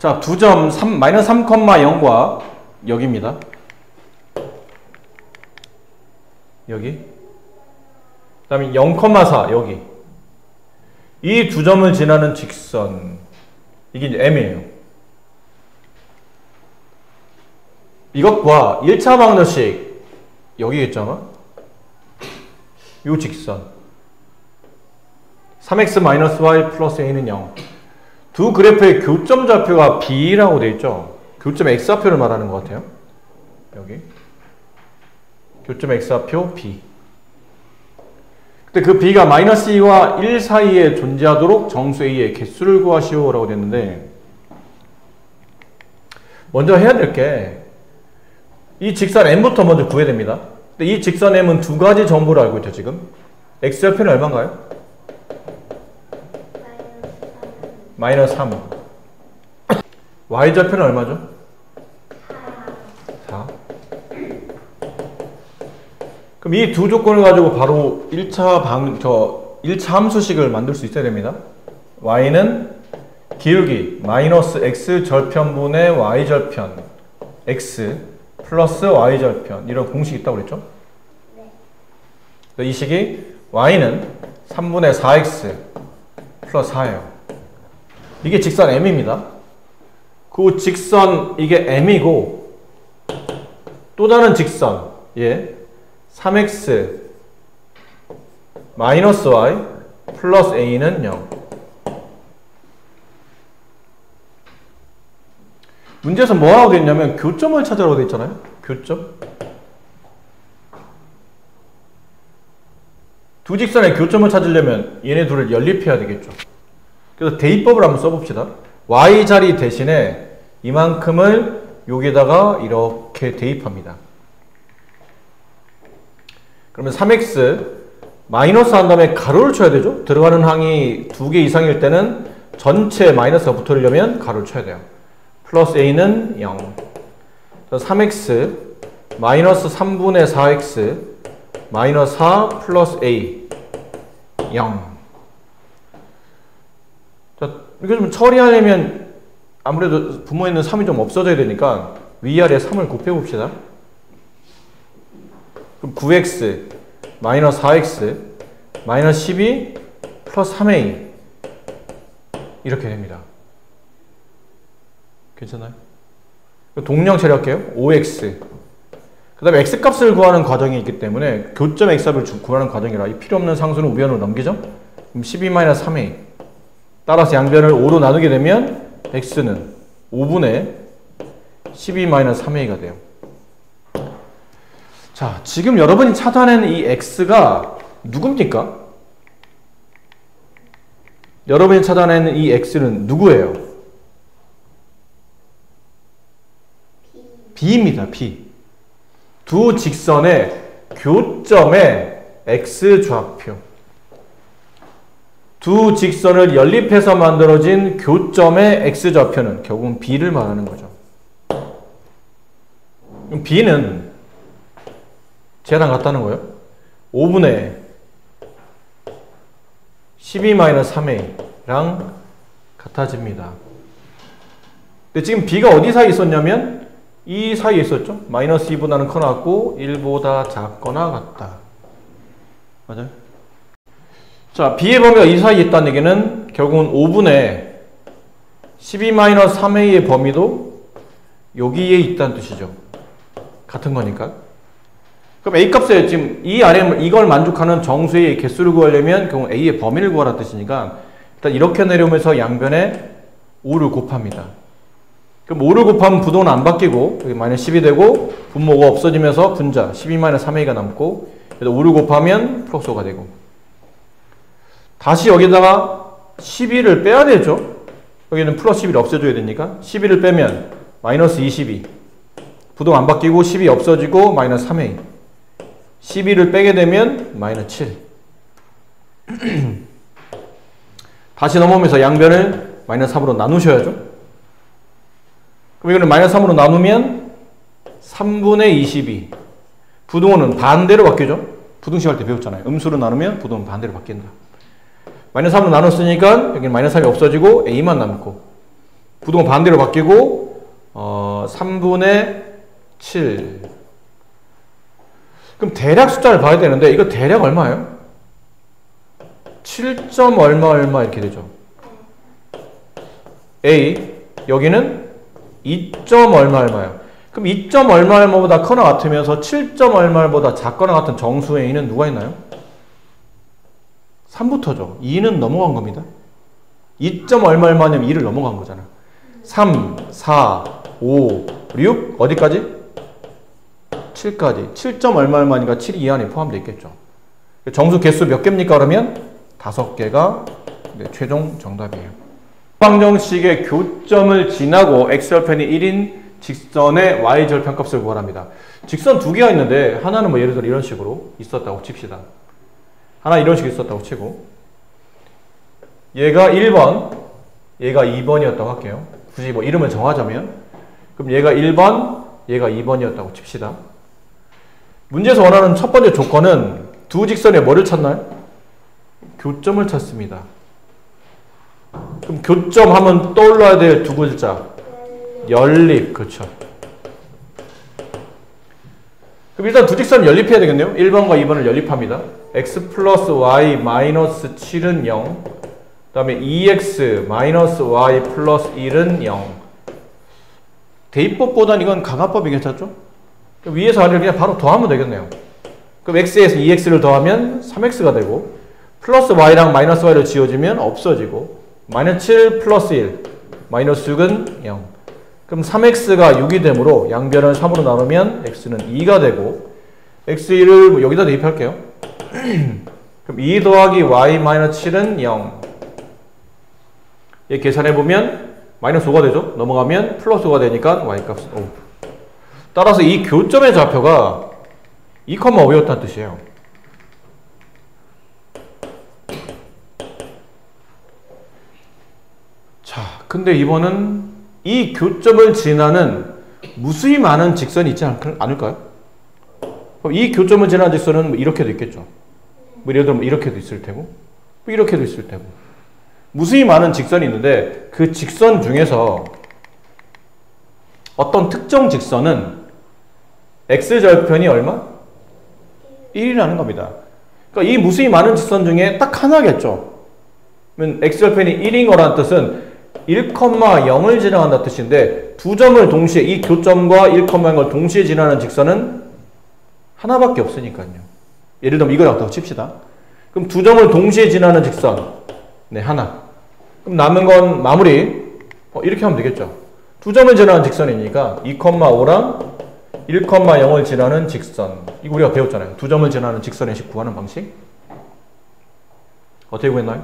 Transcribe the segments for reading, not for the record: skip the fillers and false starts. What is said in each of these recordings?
자, 두 점 마이너스 3,0과 여기입니다. 여기. 그 다음에 0,4 여기. 이 두 점을 지나는 직선. 이게 이제 M이에요. 이것과 1차 방정식 여기겠죠 아마? 요 직선 3x-y 플러스 a는 0. 두 그래프의 교점 좌표가 B라고 되어 있죠. 교점 X좌표를 말하는 것 같아요. 여기 교점 X좌표 B. 근데 그 B가 마이너스 2와 1 사이에 존재하도록 정수 A의 개수를 구하시오 라고 됐는데, 먼저 해야 될 게 이 직선 M부터 먼저 구해야 됩니다. 근데 이 직선 M은 두 가지 정보를 알고 있죠. 지금 X좌표는 얼마인가요? 마이너스 3. Y좌표는 얼마죠? 4. 그럼 이 두 조건을 가지고 바로 1차 함수식을 만들 수 있어야 됩니다. Y는 기울기 마이너스 X 절편분의 Y 절편 X 플러스 Y 절편, 이런 공식이 있다고 그랬죠? 네. 이 식이 Y는 3분의 4X 플러스 4예요. 이게 직선 M입니다. 그 직선 이게 M이고, 또 다른 직선 3x 마이너스 y 플러스 a는 0. 문제에서 뭐라고 되어 있냐면 교점을 찾으라고 되어 있잖아요. 교점. 두 직선의 교점을 찾으려면 얘네 둘을 연립해야 되겠죠. 그래서 대입법을 한번 써봅시다. y 자리 대신에 이만큼을 여기다가 이렇게 대입합니다. 그러면 3x 마이너스 한 다음에 가로를 쳐야 되죠. 들어가는 항이 2개 이상일 때는 전체 마이너스가 붙으려면 가로를 쳐야 돼요. 플러스 a는 0. 3x 마이너스 3분의 4x 마이너스 4 플러스 a 0. 자, 이거 좀 처리하려면 아무래도 분모에 있는 3이 좀 없어져야 되니까 위아래 3을 곱해봅시다. 그럼 9x 마이너스 4x 마이너스 12 플러스 3a 이렇게 됩니다. 괜찮아요? 동량 처리할게요. 5x 그 다음에 x값을 구하는 과정이 있기 때문에 교점 x값을 구하는 과정이라 이 필요없는 상수는 우변으로 넘기죠. 그럼 12 마이너스 3a 따라서 양변을 5로 나누게 되면 x는 5분의 12 마이너스 3a가 돼요. 자, 지금 여러분이 찾아낸 이 x가 누굽니까? 여러분이 찾아낸 이 x는 누구예요? b입니다. b. 두 직선의 교점의 x좌표. 두 직선을 연립해서 만들어진 교점의 x좌표는 결국은 b를 말하는 거죠. 그럼 b는 쟤랑 같다는 거예요. 5분의 12-3a랑 같아집니다. 근데 지금 b가 어디 사이에 있었냐면 이 사이에 있었죠. 마이너스 2보다는 커나갔고 1보다 작거나 같다. 맞아요? 자, b의 범위가 이 사이에 있다는 얘기는 결국은 5분의 12-3a의 범위도 여기에 있다는 뜻이죠. 같은 거니까. 그럼 a 값에 지금 이 아래 이걸 만족하는 정수의 개수를 구하려면 결국 a의 범위를 구하라는 뜻이니까 일단 이렇게 내려오면서 양변에 5를 곱합니다. 그럼 5를 곱하면 부동은 안 바뀌고 여기 마이너스 10이 되고 분모가 없어지면서 분자 12-3a가 남고, 그래서 5를 곱하면 플러스 5가 되고, 다시 여기다가 12를 빼야 되죠. 여기는 플러스 11을 없애줘야 되니까 12를 빼면 마이너스 22, 부동 안 바뀌고 12 없어지고 마이너스 3a, 12를 빼게 되면 마이너스 7. 다시 넘어오면서 양변을 마이너스 3으로 나누셔야죠. 그럼 이거는 마이너스 3으로 나누면 3분의 22. 부동호는 반대로 바뀌죠. 부등식 할 때 배웠잖아요. 음수로 나누면 부동은 반대로 바뀐다. 마이너스 3으로 나눴으니까 여기는 마이너스 3이 없어지고 a만 남고, 부동은 반대로 바뀌고 3분의 7. 그럼 대략 숫자를 봐야 되는데 이거 대략 얼마예요? 7점 얼마 얼마 이렇게 되죠. A 여기는 2점 얼마 얼마예요. 그럼 2점 얼마 얼마보다 크거나 같으면서 7점 얼마보다 작거나 같은 정수의 A는 누가 있나요? 3부터죠. 2는 넘어간 겁니다. 2점 얼마 얼마냐면 2를 넘어간 거잖아. 3, 4, 5, 6 어디까지? 7까지. 7점 얼마 얼마니까 7이 이 안에 포함되어 있겠죠. 정수 개수 몇 개입니까? 그러면 5개가 최종 정답이에요. 방정식의 교점을 지나고 x절편이 1인 직선의 y절편값을 구하랍니다. 직선 두 개가 있는데 하나는 뭐 예를 들어 이런 식으로 있었다고 칩시다. 하나 이런 식으로 있었다고 치고 얘가 1번 얘가 2번이었다고 할게요. 굳이 뭐 이름을 정하자면 그럼 얘가 1번 얘가 2번이었다고 칩시다. 문제에서 원하는 첫 번째 조건은 두 직선에 뭐를 찾나요? 교점을 찾습니다. 그럼 교점 하면 떠올라야 될 두 글자 연립. 그렇죠. 그럼 일단 두 직선을 연립해야 되겠네요. 1번과 2번을 연립합니다. x 플러스 y 마이너스 7은 0. 그 다음에 2x 마이너스 y 플러스 1은 0. 대입법보단 이건 가가법이 괜찮죠? 위에서 아래를 그냥 바로 더하면 되겠네요. 그럼 x에서 2x를 더하면 3x가 되고 플러스 y랑 마이너스 y를 지워주면 없어지고 마이너스 7 플러스 1 마이너스 6은 0. 그럼 3x가 6이 되므로 양변을 3으로 나누면 x는 2가 되고 x1을 여기다 대입할게요. 그럼 2 더하기 y 마이너스 7은 0. 얘 계산해보면 마이너스 5가 되죠. 넘어가면 플러스 5가 되니까 y값은 5. 따라서 이 교점의 좌표가 2,5였다는 뜻이에요. 자, 근데 이번은 이 교점을 지나는 무수히 많은 직선이 있지 않을까요? 그럼 이 교점을 지나는 직선은 뭐 이렇게도 있겠죠. 뭐 예를 들면 뭐 이렇게도 있을 테고, 뭐 이렇게도 있을 테고. 무수히 많은 직선이 있는데 그 직선 중에서 어떤 특정 직선은 x절편이 얼마? 1이라는 겁니다. 그러니까 이 무수히 많은 직선 중에 딱 하나겠죠. 그러면 x절편이 1인 거라는 뜻은 1,0을 지나간다는 뜻인데 두 점을 동시에 이 교점과 1,0을 동시에 지나는 직선은 하나밖에 없으니까요. 예를 들면 이거라고 칩시다. 그럼 두 점을 동시에 지나는 직선 네 하나. 그럼 남은 건 마무리 이렇게 하면 되겠죠. 두 점을 지나는 직선이니까 2,5랑 1,0을 지나는 직선. 이거 우리가 배웠잖아요. 두 점을 지나는 직선의 식 구하는 방식. 어떻게 구했나요?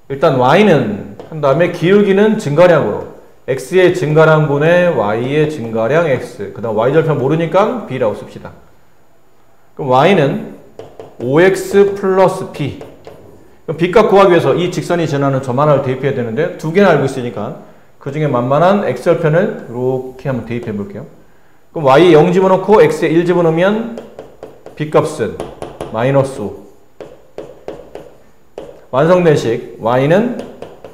일단 y는 한 다음에 기울기는 증가량으로 x의 증가량분의 y의 증가량 x. 그 다음 y절편 모르니까 b라고 씁시다. 그럼 y는 5x 플러스 b. 그럼 b값 구하기 위해서 이 직선이 지나는 점 하나를 대입해야 되는데 두 개나 알고 있으니까 그 중에 만만한 x절편을 이렇게 한번 대입해 볼게요. 그럼 y에 0 집어넣고 x에 1 집어넣으면 b값은 마이너스 5. 완성된 식 y는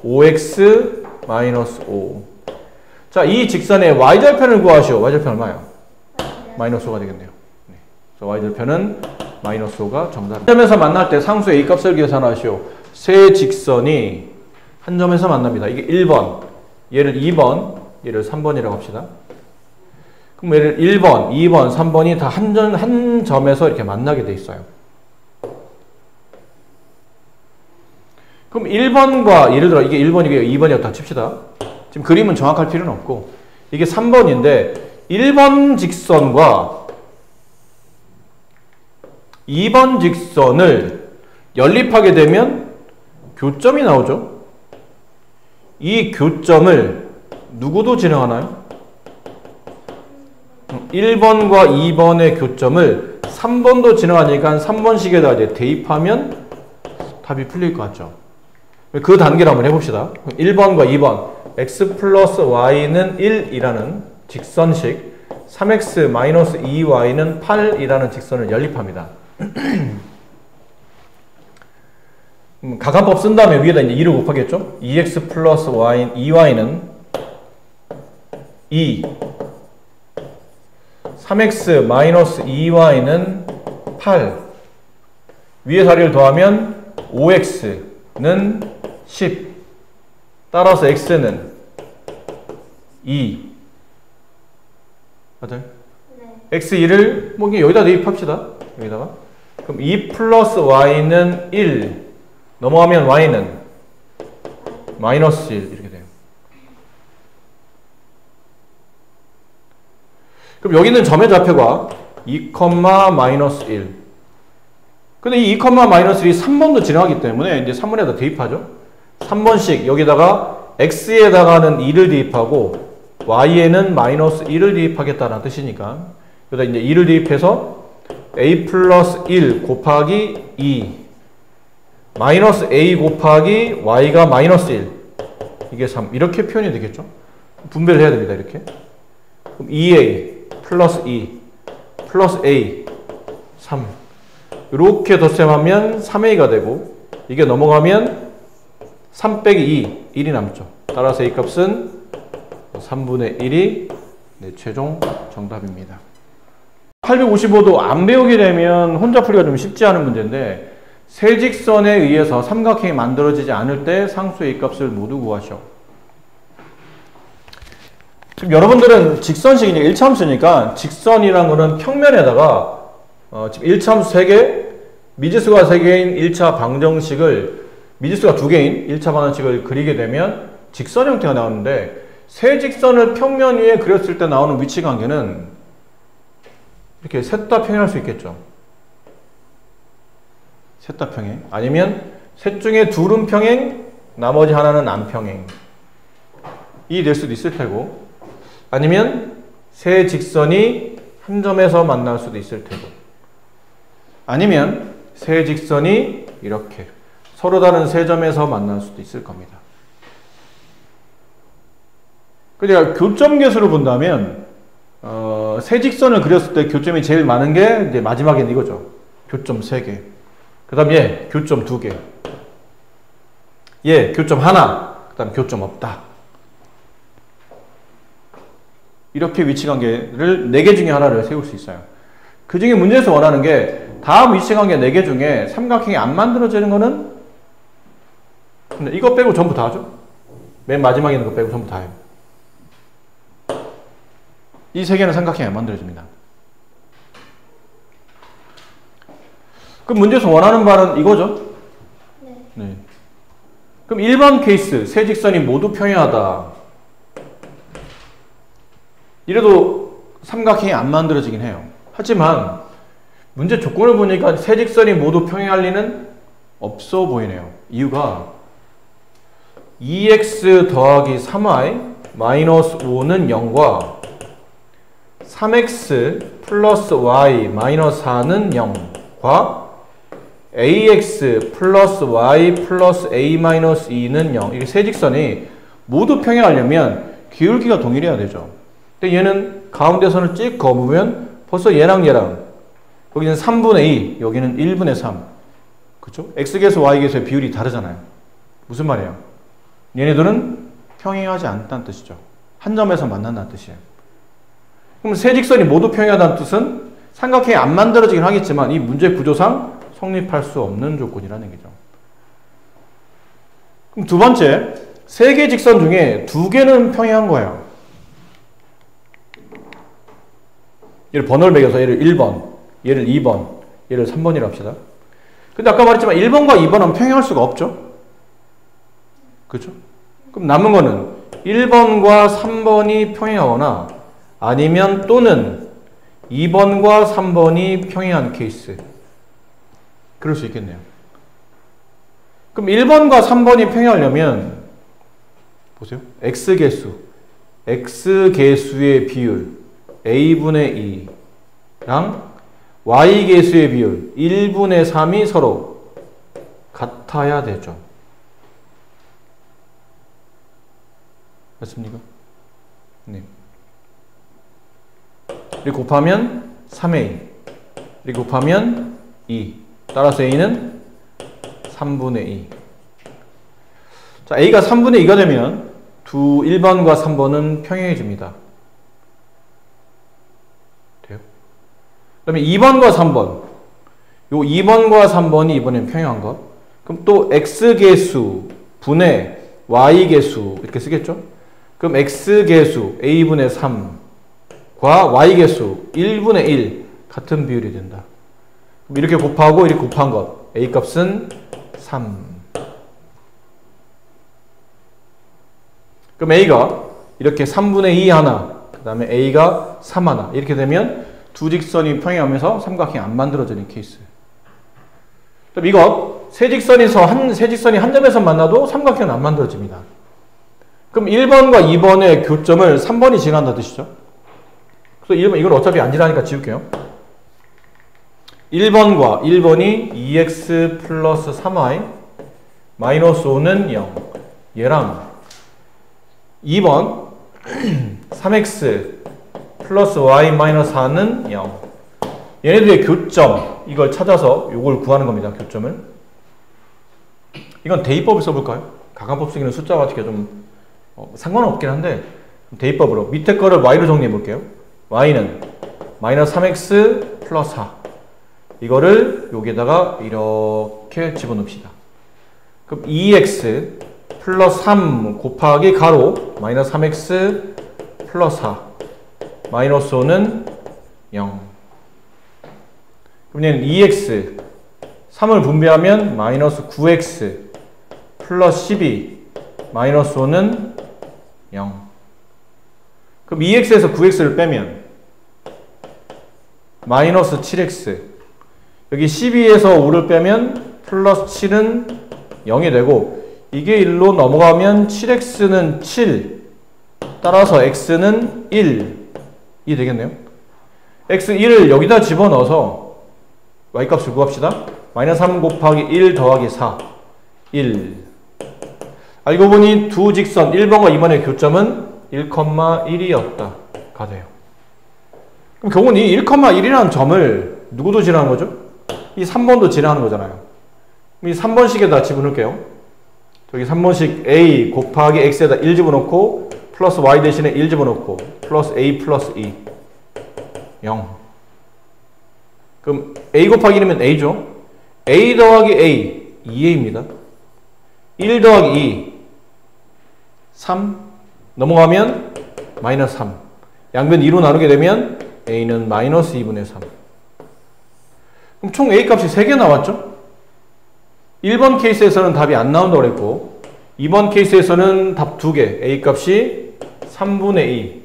5x 마이너스 5. 자, 이 직선의 y절편을 구하시오. y절편 얼마예요? 마이너스 5가 되겠네요. 네. 그래서 y절편은 마이너스 5가 정답입니다. 한 점에서 만날 때 상수의 a값을 계산하시오. 세 직선이 한 점에서 만납니다. 이게 1번, 얘를 2번, 얘를 3번이라고 합시다. 그럼 얘를 1번, 2번, 3번이 다 한 점에서 이렇게 만나게 돼 있어요. 그럼 1번과 예를 들어 이게 1번이고 2번이었다 칩시다. 지금 그림은 정확할 필요는 없고 이게 3번인데 1번 직선과 2번 직선을 연립하게 되면 교점이 나오죠. 이 교점을 누구도 지나가나요? 1번과 2번의 교점을 3번도 지나가니까 3번식에다 이제 대입하면 답이 풀릴 것 같죠. 그 단계를 한번 해봅시다. 1번과 2번 x 플러스 y는 1이라는 직선식 3x 마이너스 2y는 8이라는 직선을 연립합니다. 가간법 쓴 다음에 위에다 이제 2를 곱하겠죠? 2x 플러스 y, 2y는 2, 3x 마이너스 2y는 8, 위에 자리를 더하면 5x는 10, 따라서 x는 2. 맞아요? 네. x2를 뭐 여기다 대입합시다. 여기다가. 그럼 2 플러스 y는 1. 넘어가면 y는 마이너스 1 이렇게 돼요. 그럼 여기는 점의 좌표가 2, 마이너스 1. 근데 이 2, 마이너스 1이 3번도 지나가기 때문에 이제 3번에다 대입하죠. 3번씩 여기다가 x에다가는 2를 대입하고 y에는 마이너스 1을 대입하겠다는 뜻이니까 여기다 이제 2를 대입해서 a 플러스 1 곱하기 2 마이너스 a 곱하기 y가 마이너스 1 이게 3 이렇게 표현이 되겠죠. 분배를 해야 됩니다. 이렇게 그럼 2a 플러스 2 플러스 a 3 이렇게 덧셈하면 3a가 되고 이게 넘어가면 3 빼기 2 1이 남죠. 따라서 a 값은 3분의 1이 네, 최종 정답입니다. 855도 안 배우게 되면 혼자 풀기가 좀 쉽지 않은 문제인데 세직선에 의해서 삼각형이 만들어지지 않을 때 상수의 A값을 모두 구하시오. 지금 여러분들은 직선식이니까 1차함수니까 직선이란 거는 평면에다가 지금 1차함수 3개, 미지수가 3개인 1차 방정식을 미지수가 2개인 1차 방정식을 그리게 되면 직선 형태가 나오는데 세직선을 평면 위에 그렸을 때 나오는 위치 관계는 이렇게 셋 다 평행할 수 있겠죠. 셋 다 평행. 아니면 셋 중에 둘은 평행, 나머지 하나는 안 평행. 이 될 수도 있을 테고, 아니면 세 직선이 한 점에서 만날 수도 있을 테고, 아니면 세 직선이 이렇게 서로 다른 세 점에서 만날 수도 있을 겁니다. 그러니까 교점 개수를 본다면 세 직선을 그렸을 때 교점이 제일 많은 게 이제 마지막에는 이거죠. 교점 3개. 그 다음 얘 교점 2개. 얘 교점 하나. 그 다음 교점 없다. 이렇게 위치관계를 4개 중에 하나를 세울 수 있어요. 그 중에 문제에서 원하는 게 다음 위치관계 4개 중에 삼각형이 안 만들어지는 거는 근데 이거 빼고 전부 다 하죠. 맨 마지막에 있는 거 빼고 전부 다 해요. 이 3개는 삼각형이 안 만들어집니다. 그럼 문제에서 원하는 바는 이거죠? 네. 그럼 1번 케이스, 세 직선이 모두 평행하다. 이래도 삼각형이 안 만들어지긴 해요. 하지만 문제 조건을 보니까 세 직선이 모두 평행할 리는 없어 보이네요. 이유가 2x 더하기 3y 마이너스 5는 0과 3x 플러스 y 마이너스 4는 0과 ax 플러스 y 플러스 a 마이너스 2는 0 이게 세 직선이 모두 평행하려면 기울기가 동일해야 되죠. 근데 얘는 가운데선을 찍 그어보면 벌써 얘랑 여기는 3분의 2 여기는 1분의 3 그쵸? x계수 y계수의 비율이 다르잖아요. 무슨 말이에요? 얘네들은 평행하지 않다는 뜻이죠. 한 점에서 만난다는 뜻이에요. 그럼 세 직선이 모두 평행하다는 뜻은 삼각형이 안 만들어지긴 하겠지만 이 문제 구조상 성립할 수 없는 조건이라는 얘기죠. 그럼 두 번째, 세 개 직선 중에 2개는 평행한 거예요. 얘를 번호를 매겨서 얘를 1번, 얘를 2번, 얘를 3번이라고 합시다. 근데 아까 말했지만 1번과 2번은 평행할 수가 없죠. 그렇죠? 그럼 남은 거는 1번과 3번이 평행하거나 아니면 또는 2번과 3번이 평행한 케이스. 그럴 수 있겠네요. 그럼 1번과 3번이 평행하려면 보세요. x계수의 비율 a분의 2랑 y계수의 비율 1분의 3이 서로 같아야 되죠. 맞습니까? 네. 이렇게 곱하면 3a 이렇게 곱하면 2 따라서 a는 3분의 2. 자, A가 3분의 2가 되면 1번과 3번은 평행해집니다. 돼요? 그 다음에 2번과 3번. 요 2번과 3번이 이번엔 평행한 것. 그럼 또 X개수 분의 Y개수 이렇게 쓰겠죠? 그럼 X개수 A분의 3과 Y개수 1분의 1 같은 비율이 된다. 그럼 이렇게 곱하고 이렇게 곱한 것. A 값은 3. 그럼 A가 이렇게 3분의 2 하나, 그 다음에 A가 3 하나 이렇게 되면 두 직선이 평행하면서 삼각형이 안 만들어지는 케이스. 그럼 이것 세 직선이 한 점에서 만나도 삼각형은 안 만들어집니다. 그럼 1번과 2번의 교점을 3번이 지난다 뜻이죠. 그래서 1번 이걸 어차피 안 지나니까 지울게요. 1번이 2x 플러스 3y 마이너스 5는 0. 얘랑 2번 3x 플러스 y 마이너스 4는 0. 얘네들의 교점 이걸 찾아서 이걸 구하는 겁니다. 교점을. 이건 대입법을 써볼까요? 가감법 쓰기는 숫자와 어떻게 좀 상관없긴 한데 대입법으로 밑에 거를 y로 정리해 볼게요. y는 마이너스 3x 플러스 4 이거를 여기에다가 이렇게 집어넣읍시다. 그럼 2x 플러스 3 곱하기 가로 마이너스 3x 플러스 4 마이너스 5는 0. 그럼 얘는 2x 3을 분배하면 마이너스 9x 플러스 12 마이너스 5는 0. 그럼 2x에서 9x를 빼면 마이너스 7x 여기 12에서 5를 빼면 플러스 7은 0이 되고 이게 1로 넘어가면 7x는 7 따라서 x는 1이 되겠네요. x1을 여기다 집어넣어서 y값을 구합시다. 마이너스 3 곱하기 1 더하기 4 1. 알고 보니 두 직선 1번과 2번의 교점은 1,1이었다 가 돼요. 그럼 결국은 이 1,1이라는 점을 누구도 지나는 거죠? 이 3번도 지나는 거잖아요. 이 3번씩에다 집어넣을게요. 저기 3번씩 a 곱하기 x에다 1 집어넣고 플러스 y 대신에 1 집어넣고 플러스 a 플러스 2 0. 그럼 a 곱하기 1이면 a죠. a 더하기 a 2a입니다. 1 더하기 2 3 넘어가면 마이너스 3 양변 2로 나누게 되면 a는 마이너스 2분의 3. 그럼 총 a 값이 3개 나왔죠? 1번 케이스에서는 답이 안 나온다고 그랬고 2번 케이스에서는 답 2개 a 값이 3분의 2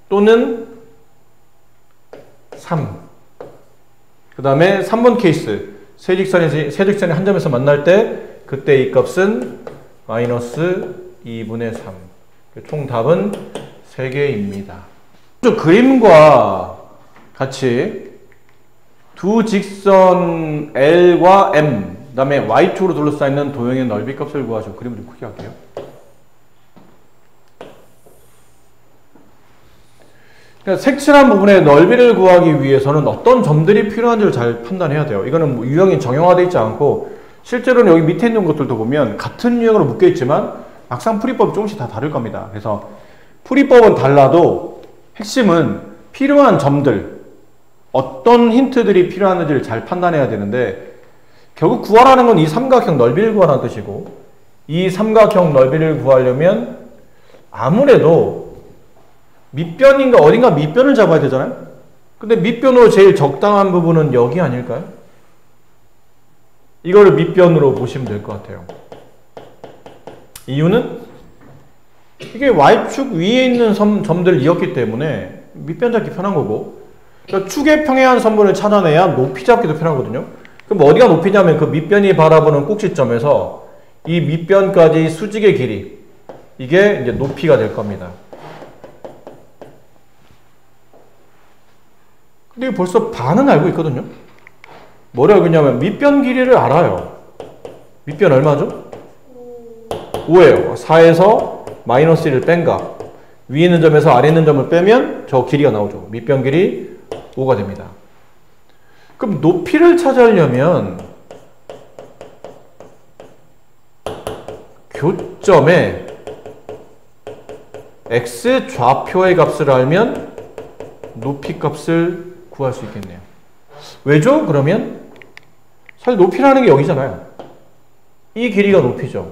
또는 3. 그 다음에 3번 케이스 세 직선이 한 점에서 만날 때 그때 a 값은 마이너스 2분의 3. 총 답은 3개입니다. 그림과 같이 두 직선 L과 M 그 다음에 Y축으로 둘러싸여있는 도형의 넓이 값을 구하시고 그림을 좀 크게 할게요. 그러니까 색칠한 부분의 넓이를 구하기 위해서는 어떤 점들이 필요한지를 잘 판단해야 돼요. 이거는 뭐 유형이 정형화되어 있지 않고 실제로는 여기 밑에 있는 것들도 보면 같은 유형으로 묶여 있지만 막상 풀이법이 조금씩 다 다를 겁니다. 그래서 풀이법은 달라도 핵심은 필요한 점들 어떤 힌트들이 필요한지를 잘 판단해야 되는데 결국 구하라는 건 이 삼각형 넓이를 구하라는 뜻이고 이 삼각형 넓이를 구하려면 아무래도 밑변인가 어딘가 밑변을 잡아야 되잖아요. 근데 밑변으로 제일 적당한 부분은 여기 아닐까요? 이거를 밑변으로 보시면 될 것 같아요. 이유는 이게 Y축 위에 있는 점들이었기 때문에 밑변 잡기 편한 거고 그러니까 축의 평행한 선분을 찾아내야 높이 잡기도 편하거든요. 그럼 어디가 높이냐면 그 밑변이 바라보는 꼭지점에서 이 밑변까지 수직의 길이 이게 이제 높이가 될 겁니다. 근데 벌써 반은 알고 있거든요. 뭐를 알고 있냐면 밑변 길이를 알아요. 밑변 얼마죠? 5예요. 4에서 마이너스 1을 뺀 값. 위에 있는 점에서 아래 있는 점을 빼면 저 길이가 나오죠. 밑변 길이 5가 됩니다. 그럼 높이를 찾으려면 교점에 x 좌표의 값을 알면 높이 값을 구할 수 있겠네요. 왜죠? 그러면 사실 높이라는 게 여기잖아요. 이 길이가 높이죠.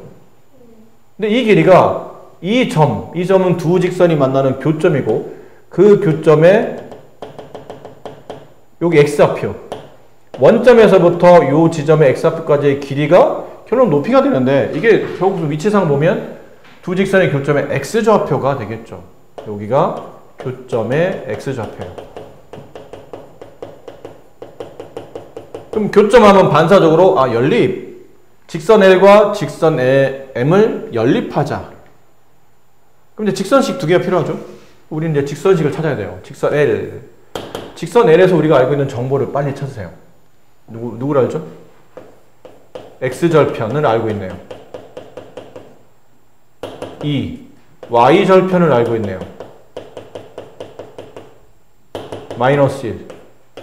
근데 이 길이가 이 점은 두 직선이 만나는 교점이고 그 교점에 여기 x좌표 원점에서부터 요 지점의 x좌표까지의 길이가 결론 높이가 되는데 이게 결국 위치상 보면 두 직선의 교점의 x좌표가 되겠죠. 여기가 교점의 x좌표예요. 그럼 교점하면 반사적으로 연립 직선 L과 직선 M을 연립하자. 그럼 이제 직선식 두 개가 필요하죠. 우리는 이제 직선식을 찾아야 돼요. 직선 L. 직선 L에서 우리가 알고 있는 정보를 빨리 찾으세요. 누구를 알죠? X절편을 알고 있네요. Y절편을 알고 있네요. 마이너스 1.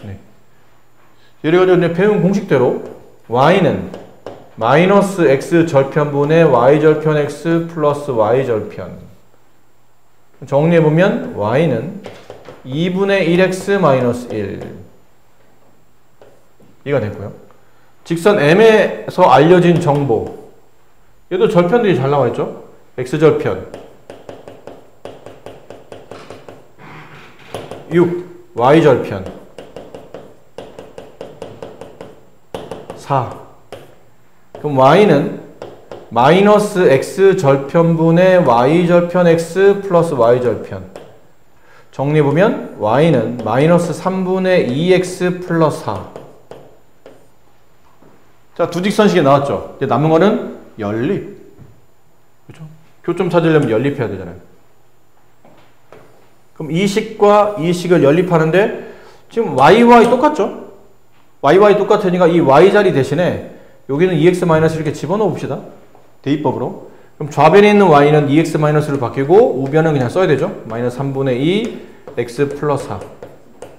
네. 여기가 이제 배운 공식대로 Y는 마이너스 X절편분의 Y절편 X 플러스 Y절편. 정리해보면 Y는 2분의 1X 마이너스 1. 이가 됐고요. 직선 M에서 알려진 정보. 얘도 절편들이 잘 나와 있죠? X절편 6, Y절편 4. 그럼 Y는 마이너스 X절편분의 Y절편 X 플러스 Y절편. 정리해보면 Y는 마이너스 3분의 2X 플러스 4. 자, 두 직선식이 나왔죠. 이제 남은 거는 연립. 그렇죠? 교점 찾으려면 연립해야 되잖아요. 그럼 이 식과 이 식을 연립하는데 지금 YY 똑같죠? YY 똑같으니까 이 Y 자리 대신에 여기는 2X 마이너스 이렇게 집어넣어 봅시다. 대입법으로. 그럼 좌변에 있는 Y는 2X 마이너스로 바뀌고 우변은 그냥 써야 되죠. 마이너스 3분의 2 X 플러스 4.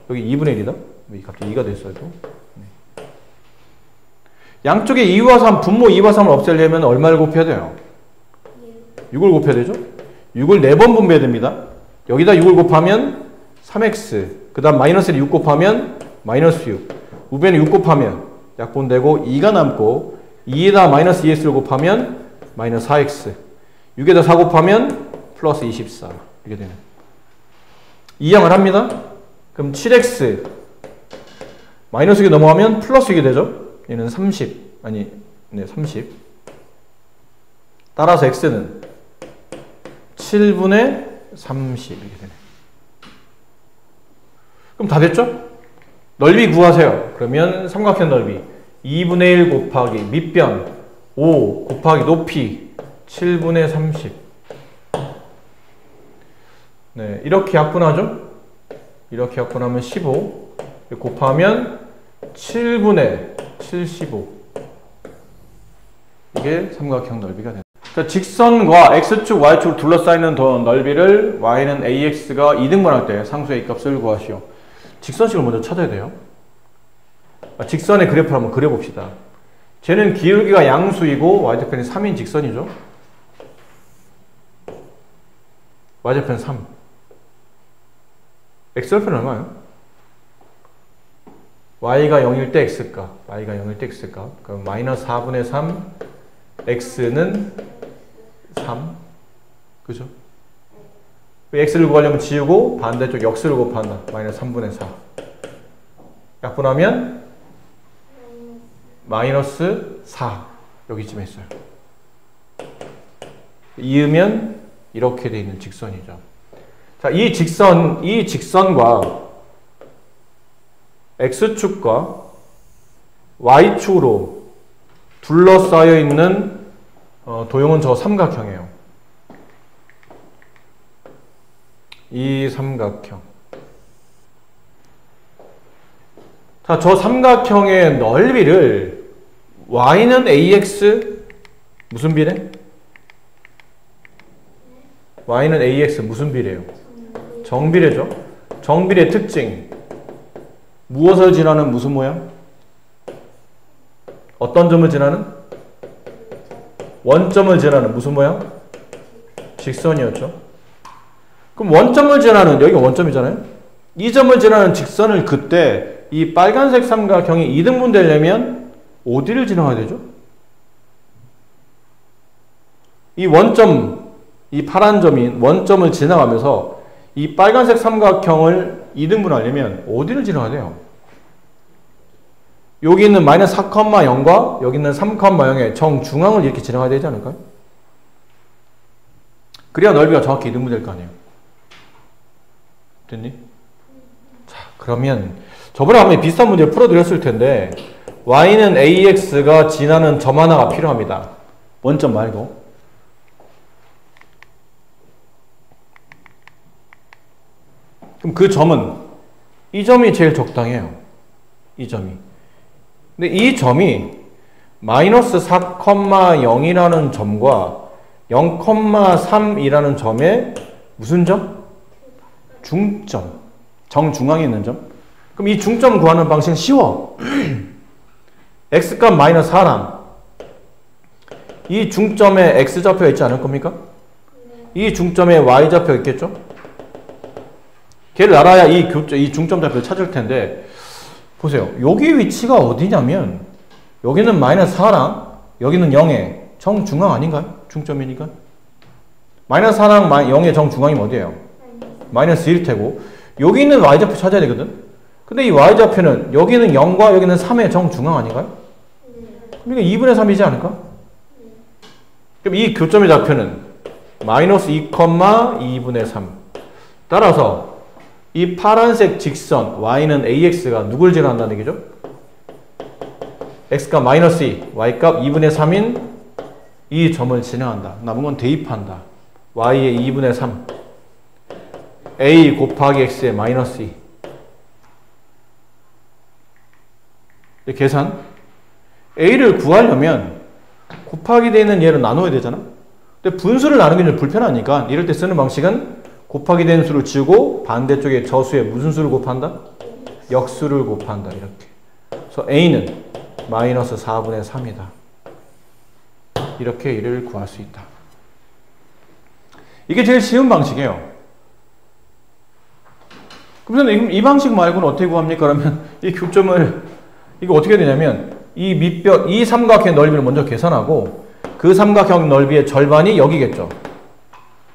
여기 2분의 1이다. 왜 갑자기 2가 됐어요 또? 네. 양쪽에 2와 3, 분모 2와 3을 없애려면 얼마를 곱해야 돼요? 6을 곱해야 되죠? 6을 4번 분배해야 됩니다. 여기다 6을 곱하면 3x, 그 다음 마이너스를 6 곱하면 마이너스 6, 우변에 6 곱하면 약분되고 2가 남고 2에다 마이너스 2x를 곱하면 마이너스 4x, 6에다 4 곱하면 플러스 24 이렇게 되네. 이항을 합니다. 그럼 7x 마이너스 6이 넘어가면 플러스 6이 되죠. 얘는 30, 아니 네 30. 따라서 x는 7분의 30 이렇게 되네. 그럼 다 됐죠? 넓이 구하세요. 그러면 삼각형 넓이 2분의 1 곱하기 밑변 5 곱하기 높이 7분의 30. 네, 이렇게 약분하죠? 이렇게 약분하면 15 곱하면 7분의 75. 이게 삼각형 넓이가 됩니다. 자, 직선과 x축, y축을 둘러싸이는 넓이를 y는 ax가 2등분할 때 상수의 a값을 구하시오. 직선식을 먼저 찾아야 돼요. 직선의 그래프를 한번 그려봅시다. 쟤는 기울기가 양수이고 y좌편이 3인 직선이죠. y좌편 3. x좌편은 얼마예요? y가 0일 때 x값, y가 0일 때 x값. 그럼 마이너스 4분의 3, x는 3. 그죠? x를 구하려면 지우고 반대쪽 역수를 곱한다. 마이너스 3분의 4. 약분하면 마이너스 4. 여기쯤에 있어요. 이으면 이렇게 되어 있는 직선이죠. 자, 이 직선과 x축과 y축으로 둘러싸여 있는 도형은 저 삼각형이에요. 이 삼각형. 자, 저 삼각형의 넓이를 y는 ax 무슨 비례? y는 ax 무슨 비례예요? 정비례죠. 정비례 특징. 무엇을 지나는 무슨 모양? 어떤 점을 지나는? 원점을 지나는 무슨 모양? 직선이었죠. 그럼 원점을 지나는, 여기가 원점이잖아요. 이 점을 지나는 직선을 그때 이 빨간색 삼각형이 2등분 되려면 어디를 지나가야 되죠? 이 원점, 이 파란 점인 원점을 지나가면서 이 빨간색 삼각형을 2등분 하려면 어디를 지나가야 돼요? 여기 있는 마이너스 4,0과 여기 있는 3,0의 정중앙을 이렇게 지나가야 되지 않을까요? 그래야 넓이가 정확히 2등분 될 거 아니에요. 됐니? 자, 그러면 저번에 한번 비슷한 문제를 풀어드렸을 텐데 y는 ax가 지나는 점 하나가 필요합니다. 원점 말고. 그럼 그 점은 이 점이 제일 적당해요. 이 점이. 근데 이 점이 마이너스 4,0이라는 점과 0,3이라는 점의 무슨 점? 중점. 정중앙에 있는 점. 그럼 이 중점 구하는 방식은 쉬워. x값 마이너스 4랑 이 중점에 x좌표가 있지 않을 겁니까? 이 중점에 y좌표가 있겠죠? 걔를 알아야 이 중점 좌표를 찾을 텐데 보세요. 여기 위치가 어디냐면 여기는 마이너스 4랑 여기는 0의 정중앙 아닌가요? 중점이니까. 마이너스 4랑 0의 정중앙이면 어디예요? 마이너스 1 테고 여기 있는 y좌표 찾아야 되거든. 근데 이 y좌표는 여기는 0과 여기는 3의 정중앙 아닌가요? 그러니까 2분의 3이지 않을까? 그럼 이 교점의 좌표는 마이너스 2,2분의 3. 따라서 이 파란색 직선 y는 ax가 누굴 지나간다는 얘기죠? x값 마이너스 2, y값 2분의 3인 이 점을 지나간다. 남은 건 대입한다. y의 2분의 3 a 곱하기 x의 마이너스 2. 계산. a를 구하려면 곱하기 되어 있는 얘를 나눠야 되잖아. 근데 분수를 나누기는 좀 불편하니까 이럴 때 쓰는 방식은 곱하기 된 수를 지우고 반대쪽에 저수에 무슨 수를 곱한다? 역수를 곱한다. 이렇게. 그래서 a는 마이너스 4분의 3이다. 이렇게 이를 구할 수 있다. 이게 제일 쉬운 방식이에요. 그러면 이 방식 말고는 어떻게 구합니까? 그러면 이 교점을 이거 어떻게 되냐면 이 밑변, 이 삼각형 넓이를 먼저 계산하고 그 삼각형 넓이의 절반이 여기겠죠.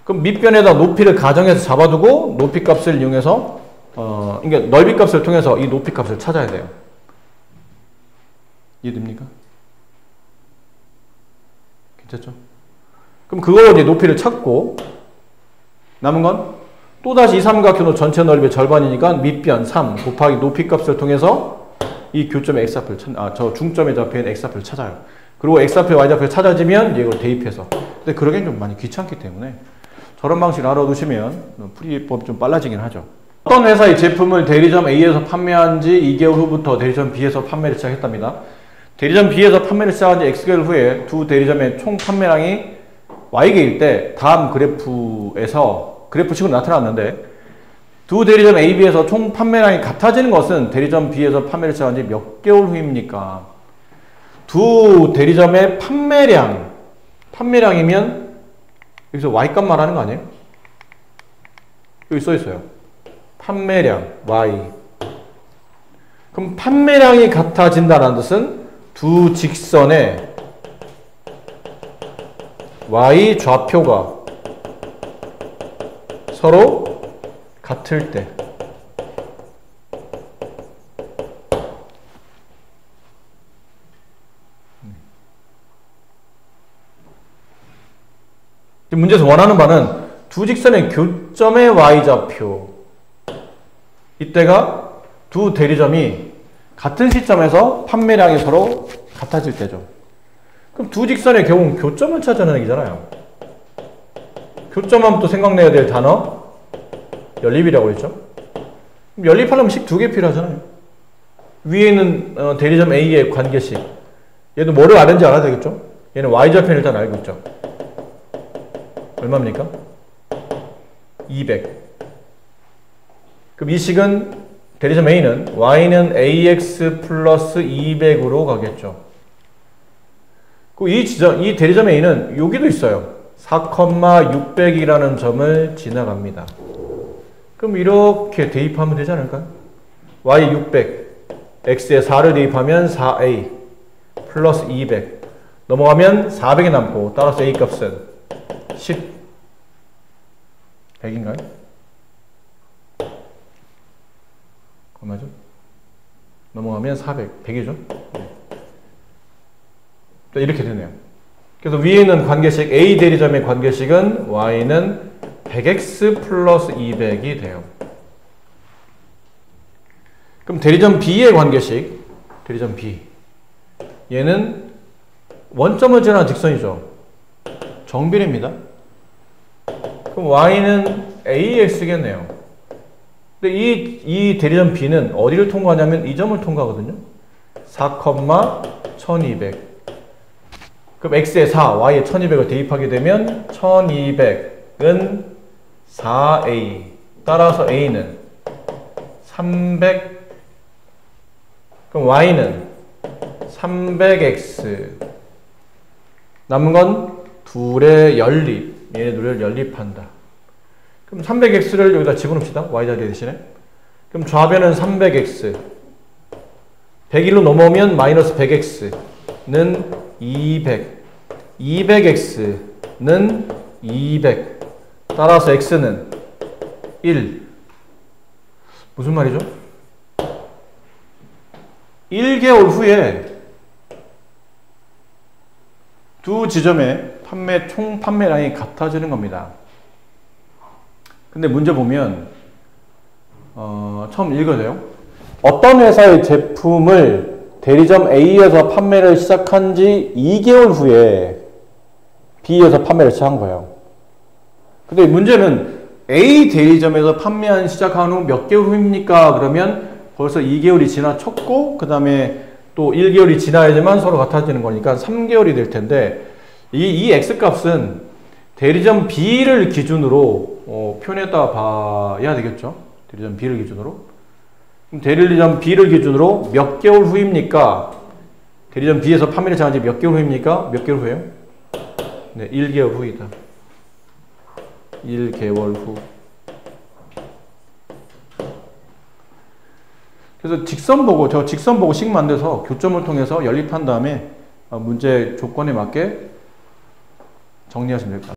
그럼 밑변에다 높이를 가정해서 잡아두고 높이 값을 이용해서 그러니까 넓이 값을 통해서 이 높이 값을 찾아야 돼요. 이해됩니까? 괜찮죠? 그럼 그걸로 이제 높이를 찾고 남은 건 또다시 이 삼각형 전체 넓이의 절반이니까 밑변 3 곱하기 높이 값을 통해서 이 교점의 x좌표를 저 중점의 좌표인 x좌표를 찾아요. 그리고 x좌표, y좌표를 찾아지면 이걸 대입해서. 근데 그러기엔 좀 많이 귀찮기 때문에 저런 방식을 알아두시면 풀이법이 좀 빨라지긴 하죠. 어떤 회사의 제품을 대리점 A에서 판매한 지 2개월 후부터 대리점 B에서 판매를 시작했답니다. 대리점 B에서 판매를 시작한 지 X개월 후에 두 대리점의 총 판매량이 Y개일 때 다음 그래프에서 그래프식으로 나타났는데 두 대리점 A, B에서 총 판매량이 같아지는 것은 대리점 B에서 판매를 시작한 지 몇 개월 후입니까? 두 대리점의 판매량이면 여기서 Y값 말하는 거 아니에요? 여기 써 있어요. 판매량 Y. 그럼 판매량이 같아진다는 뜻은 두 직선의 Y 좌표가 서로 같을 때 문제에서 원하는 바는 두 직선의 교점의 y좌표 이때가 두 대리점이 같은 시점에서 판매량이 서로 같아질 때죠. 그럼 두 직선의 경우 교점을 찾아내는 얘기잖아요. 교점하면 또 생각내야 될 단어 연립이라고 했죠. 그럼 연립하려면 식 두 개 필요하잖아요. 위에 있는 대리점 A의 관계식 얘도 뭐를 아는지 알아야 되겠죠. 얘는 y좌표를 일단 알고 있죠. 얼마입니까? 200. 그럼 이 식은 대리점 A는 y는 ax 플러스 200으로 가겠죠. 이 대리점 A는 여기도 있어요. 4,600이라는 점을 지나갑니다. 그럼 이렇게 대입하면 되지 않을까요? y 600, x에 4를 대입하면 4a 플러스 200 넘어가면 400이 남고 따라서 a 값은 10 100인가요? 얼마죠? 넘어가면 400 100이죠? 이렇게 되네요. 그래서 위에 있는 관계식 A 대리점의 관계식은 y는 100x 플러스 200이 돼요. 그럼 대리점 B의 관계식, 대리점 B 얘는 원점을 지나는 직선이죠. 정비례입니다. 그럼 y는 ax겠네요. 근데 이 대리점 B는 어디를 통과하냐면 이 점을 통과하거든요. 4,1200. 그럼 x에 4, y에 1200을 대입하게 되면 1200은 4a. 따라서 a는 300. 그럼 y는 300x. 남은 건 둘의 연립. 얘네들을 연립한다. 그럼 300x를 여기다 집어넣읍시다. y자리 대신에. 그럼 좌변은 300x. 101로 넘어오면 마이너스 100x는 200. 200x는 200. 따라서 x는 1. 무슨 말이죠? 1개월 후에 두 지점의 총 판매량이 같아지는 겁니다. 근데 문제 보면 처음 읽어줘요. 어떤 회사의 제품을 대리점 A에서 판매를 시작한 지 2개월 후에 B에서 판매를 시작한 거예요. 근데 문제는 A 대리점에서 시작한 후 몇 개월 후입니까? 그러면 벌써 2개월이 지나쳤고 그 다음에 또 1개월이 지나야지만 서로 같아지는 거니까 3개월이 될 텐데 이 X값은 대리점 B를 기준으로 표현했다 봐야 되겠죠. 대리점 B를 기준으로. 그럼 대리점 B를 기준으로 몇 개월 후입니까? 대리점 B에서 판매를 시작한 지 몇 개월 후입니까? 몇 개월 후예요? 네, 1개월 후이다. 1개월 후. 그래서 직선 보고 식 만들어서 교점을 통해서 연립한 다음에 문제 조건에 맞게 정리하시면 될 것 같아요.